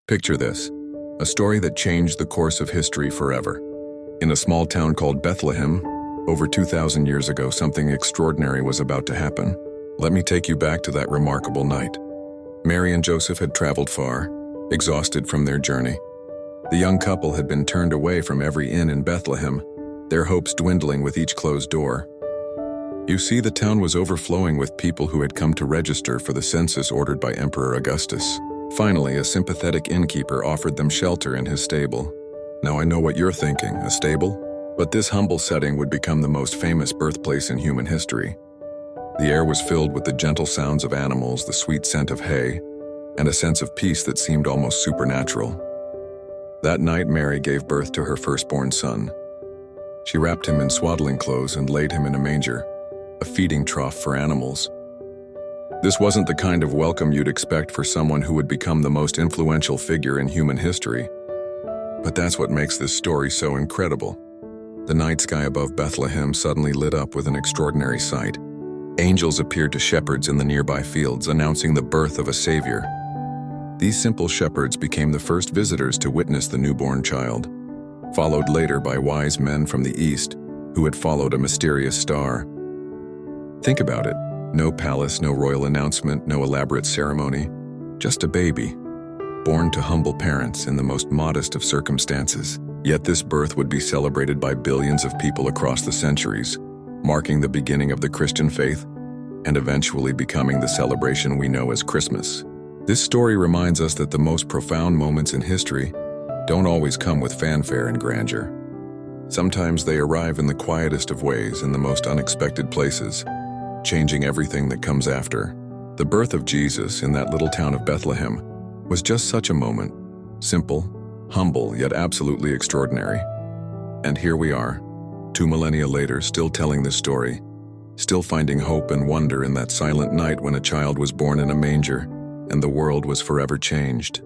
Picture this, a story that changed the course of history forever. In a small town called Bethlehem, over 2,000 years ago, something extraordinary was about to happen. Let me take you back to that remarkable night. Mary and Joseph had traveled far, exhausted from their journey. The young couple had been turned away from every inn in Bethlehem, their hopes dwindling with each closed door. You see, the town was overflowing with people who had come to register for the census ordered by Emperor Augustus. Finally, a sympathetic innkeeper offered them shelter in his stable. Now I know what you're thinking, a stable? But this humble setting would become the most famous birthplace in human history. The air was filled with the gentle sounds of animals, the sweet scent of hay, and a sense of peace that seemed almost supernatural. That night, Mary gave birth to her firstborn son. She wrapped him in swaddling clothes and laid him in a manger, a feeding trough for animals. This wasn't the kind of welcome you'd expect for someone who would become the most influential figure in human history. But that's what makes this story so incredible. The night sky above Bethlehem suddenly lit up with an extraordinary sight. Angels appeared to shepherds in the nearby fields, announcing the birth of a savior. These simple shepherds became the first visitors to witness the newborn child, followed later by wise men from the east who had followed a mysterious star. Think about it. No palace, no royal announcement, no elaborate ceremony. Just a baby, born to humble parents in the most modest of circumstances. Yet this birth would be celebrated by billions of people across the centuries, marking the beginning of the Christian faith and eventually becoming the celebration we know as Christmas. This story reminds us that the most profound moments in history don't always come with fanfare and grandeur. Sometimes they arrive in the quietest of ways, in the most unexpected places, changing everything that comes after. The birth of Jesus in that little town of Bethlehem was just such a moment, simple, humble, yet absolutely extraordinary. And here we are, 2 millennia later, still telling this story, still finding hope and wonder in that silent night when a child was born in a manger and the world was forever changed.